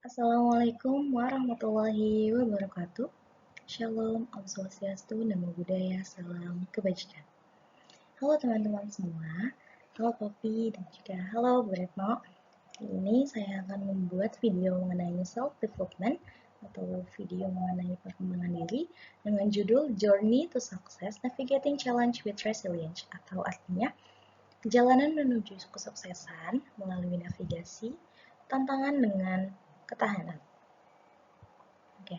Assalamualaikum warahmatullahi wabarakatuh. Shalom, Om Swastiastu, Namo Buddhaya, Salam Kebajikan. Halo teman-teman semua, halo Poppy dan juga halo Bu Retno. Kali ini saya akan membuat video mengenai self-development atau video mengenai perkembangan diri dengan judul Journey to Success Navigating Challenge with Resilience, atau artinya perjalanan menuju kesuksesan melalui navigasi tantangan dengan ketahanan. Oke,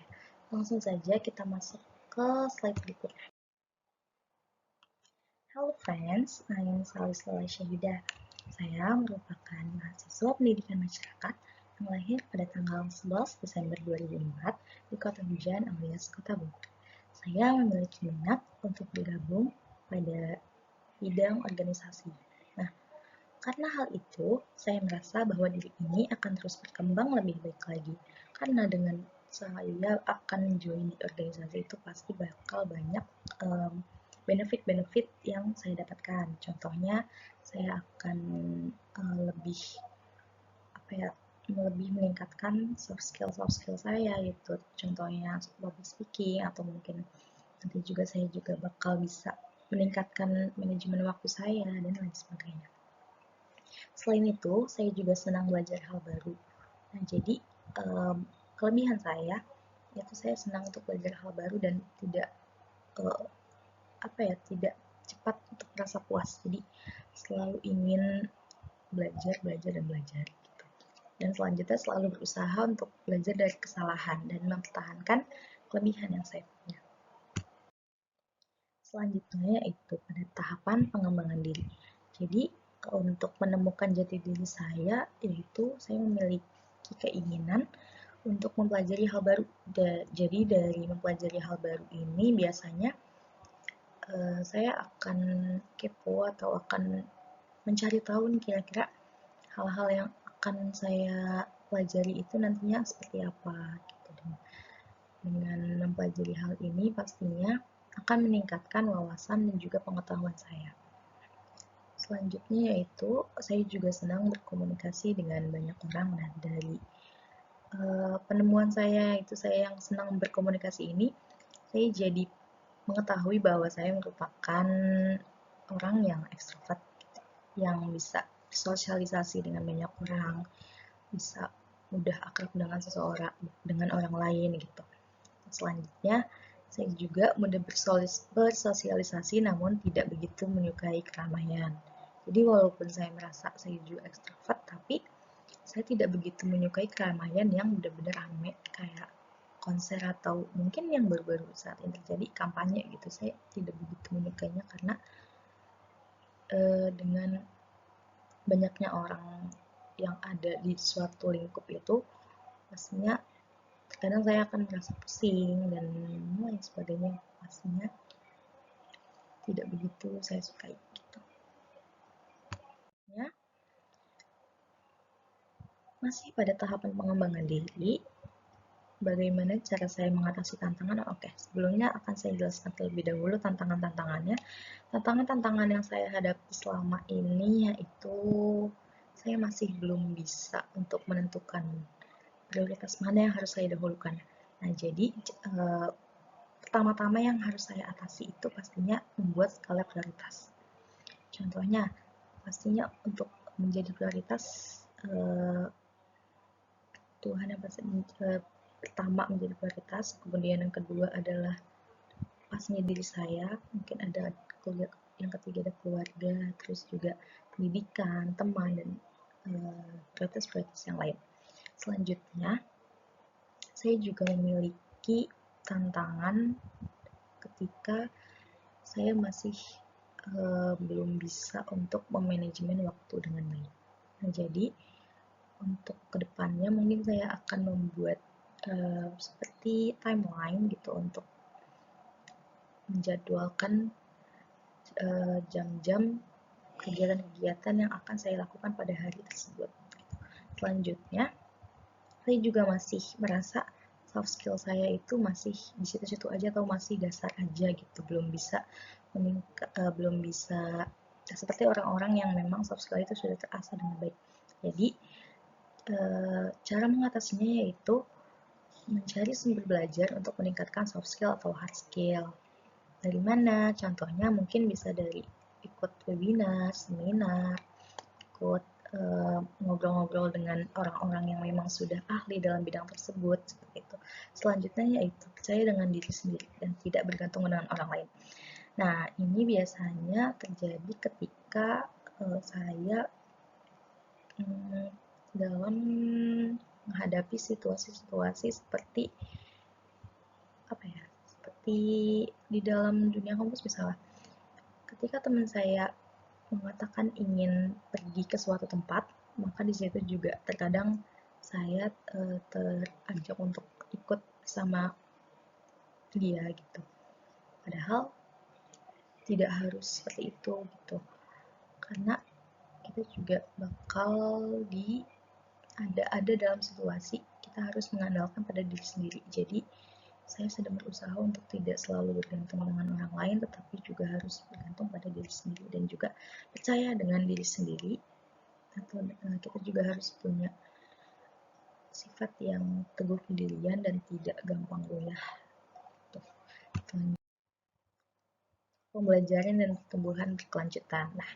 langsung saja kita masuk ke slide berikutnya. Halo friends, saya Salisla Syahida. Saya merupakan mahasiswa pendidikan masyarakat yang lahir pada tanggal 11 Desember 2004 di Kota Hujan alias Kota Bogor. Saya memiliki minat untuk bergabung pada bidang organisasi. Nah, karena hal itu, saya merasa bahwa diri ini akan terus berkembang lebih baik lagi. Karena dengan saya akan join di organisasi itu pasti bakal banyak benefit-benefit yang saya dapatkan. Contohnya, saya akan lebih lebih meningkatkan soft skill saya gitu. Contohnya public speaking, atau mungkin nanti juga saya juga bakal bisa meningkatkan manajemen waktu saya dan lain sebagainya. Selain itu, saya juga senang belajar hal baru. Nah, jadi kelebihan saya yaitu saya senang untuk belajar hal baru dan tidak tidak cepat untuk merasa puas. Jadi selalu ingin belajar dan belajar gitu. Dan selanjutnya selalu berusaha untuk belajar dari kesalahan dan mempertahankan kelebihan yang saya punya. Selanjutnya yaitu pada tahapan pengembangan diri. Jadi untuk menemukan jati diri saya, yaitu saya memiliki keinginan untuk mempelajari hal baru. Jadi dari mempelajari hal baru ini biasanya saya akan kepo atau akan mencari tahu nih kira-kira hal-hal yang akan saya pelajari itu nantinya seperti apa gitu. Dengan mempelajari hal ini pastinya akan meningkatkan wawasan dan juga pengetahuan saya. Selanjutnya yaitu saya juga senang berkomunikasi dengan banyak orang. Nah, dari penemuan saya itu saya yang senang berkomunikasi ini, saya jadi mengetahui bahwa saya merupakan orang yang ekstrovert, yang bisa sosialisasi dengan banyak orang, bisa mudah akrab dengan seseorang, dengan orang lain gitu. Selanjutnya, saya juga mudah bersosialisasi namun tidak begitu menyukai keramaian. Jadi walaupun saya merasa saya juga ekstrovert, tapi saya tidak begitu menyukai keramaian yang benar-benar rame kayak konser atau mungkin yang baru-baru saat ini terjadi kampanye gitu. Saya tidak begitu menyukainya karena dengan banyaknya orang yang ada di suatu lingkup itu pastinya kadang saya akan merasa pusing dan lain sebagainya, pastinya tidak begitu saya sukai gitu. Ya, masih pada tahapan pengembangan diri, bagaimana cara saya mengatasi tantangan? Oke, sebelumnya akan saya jelaskan terlebih dahulu tantangan-tantangannya. Tantangan-tantangan yang saya hadapi selama ini yaitu saya masih belum bisa untuk menentukan prioritas mana yang harus saya dahulukan. Nah, jadi pertama-tama yang harus saya atasi itu pastinya membuat skala prioritas. Contohnya, pastinya untuk menjadi prioritas Tuhan yang pertama menjadi prioritas, kemudian yang kedua adalah pastinya diri saya, mungkin ada yang ketiga ada keluarga, terus juga pendidikan, teman, dan prioritas-prioritas yang lain. Selanjutnya, saya juga memiliki tantangan ketika saya masih belum bisa untuk memanajemen waktu dengan baik. Nah, jadi untuk kedepannya mungkin saya akan membuat seperti timeline gitu untuk menjadwalkan jam-jam kegiatan-kegiatan yang akan saya lakukan pada hari tersebut. Selanjutnya, saya juga masih merasa soft skill saya itu masih di situ-situ aja atau masih dasar aja gitu, belum bisa seperti orang-orang yang memang soft skill itu sudah terasah dengan baik. Jadi Cara mengatasinya yaitu mencari sumber belajar untuk meningkatkan soft skill atau hard skill. Dari mana? Contohnya mungkin bisa dari ikut webinar, seminar, ikut ngobrol-ngobrol dengan orang-orang yang memang sudah ahli dalam bidang tersebut, seperti itu. Selanjutnya yaitu percaya dengan diri sendiri dan tidak bergantung dengan orang lain. Nah, ini biasanya terjadi ketika saya dalam menghadapi situasi-situasi seperti seperti di dalam dunia kampus misalnya. Ketika teman saya mengatakan ingin pergi ke suatu tempat, maka di situ juga terkadang saya teranjak untuk ikut sama dia gitu. Padahal tidak harus seperti itu gitu. Karena kita juga bakal ada dalam situasi kita harus mengandalkan pada diri sendiri. Jadi saya sedang berusaha untuk tidak selalu bergantung dengan orang lain, tetapi juga harus bergantung pada diri sendiri dan juga percaya dengan diri sendiri. Atau kita juga harus punya sifat yang teguh pendirian dan tidak gampang goyah. Pembelajaran dan pertumbuhan berkelanjutan. Nah,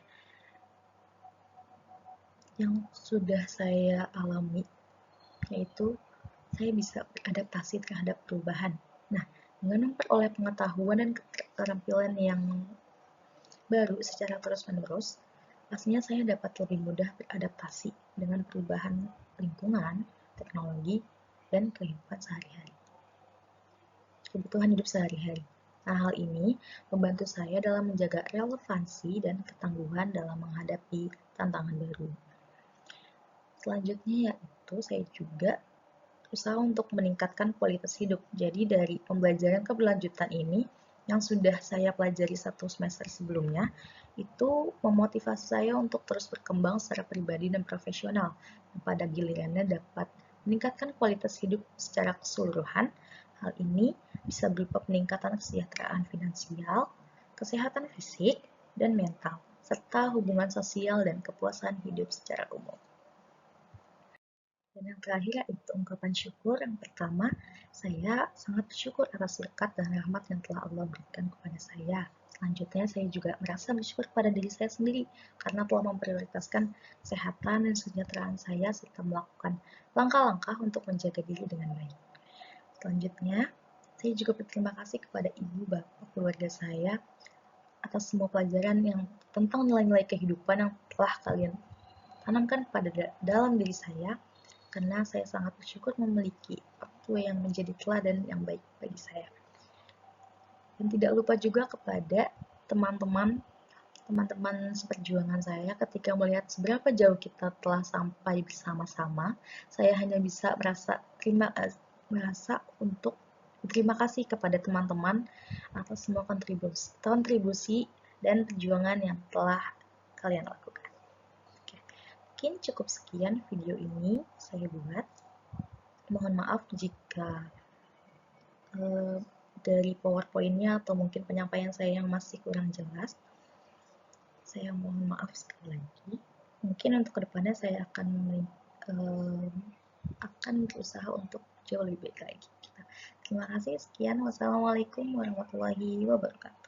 yang sudah saya alami yaitu saya bisa beradaptasi terhadap perubahan. Nah, dengan memperoleh pengetahuan dan keterampilan yang baru secara terus-menerus, pastinya saya dapat lebih mudah beradaptasi dengan perubahan lingkungan, teknologi, dan kehidupan sehari-hari. Kebutuhan hidup sehari-hari. Nah, hal ini membantu saya dalam menjaga relevansi dan ketangguhan dalam menghadapi tantangan baru. Selanjutnya yaitu saya juga berusaha untuk meningkatkan kualitas hidup. Jadi dari pembelajaran keberlanjutan ini yang sudah saya pelajari 1 semester sebelumnya, itu memotivasi saya untuk terus berkembang secara pribadi dan profesional. Pada gilirannya dapat meningkatkan kualitas hidup secara keseluruhan. Hal ini bisa berupa peningkatan kesejahteraan finansial, kesehatan fisik dan mental, serta hubungan sosial dan kepuasan hidup secara umum. Dan yang terakhir yaitu ungkapan syukur. Yang pertama, saya sangat bersyukur atas berkat dan rahmat yang telah Allah berikan kepada saya. Selanjutnya, saya juga merasa bersyukur kepada diri saya sendiri karena telah memprioritaskan kesehatan dan kesejahteraan saya serta melakukan langkah-langkah untuk menjaga diri dengan baik. Selanjutnya, saya juga berterima kasih kepada ibu, bapak, keluarga saya atas semua pelajaran yang tentang nilai-nilai kehidupan yang telah kalian tanamkan pada dalam diri saya, karena saya sangat bersyukur memiliki orang tua yang menjadi teladan yang baik bagi saya. Dan tidak lupa juga kepada teman-teman seperjuangan saya ketika melihat seberapa jauh kita telah sampai bersama-sama, saya hanya bisa merasa untuk berterima kasih kepada teman-teman atas semua kontribusi dan perjuangan yang telah kalian lakukan. Mungkin cukup sekian video ini saya buat. Mohon maaf jika dari PowerPoint-nya atau mungkin penyampaian saya yang masih kurang jelas. Saya mohon maaf sekali lagi. Mungkin untuk kedepannya saya akan berusaha untuk jauh lebih baik lagi. Terima kasih. Sekian. Wassalamualaikum warahmatullahi wabarakatuh.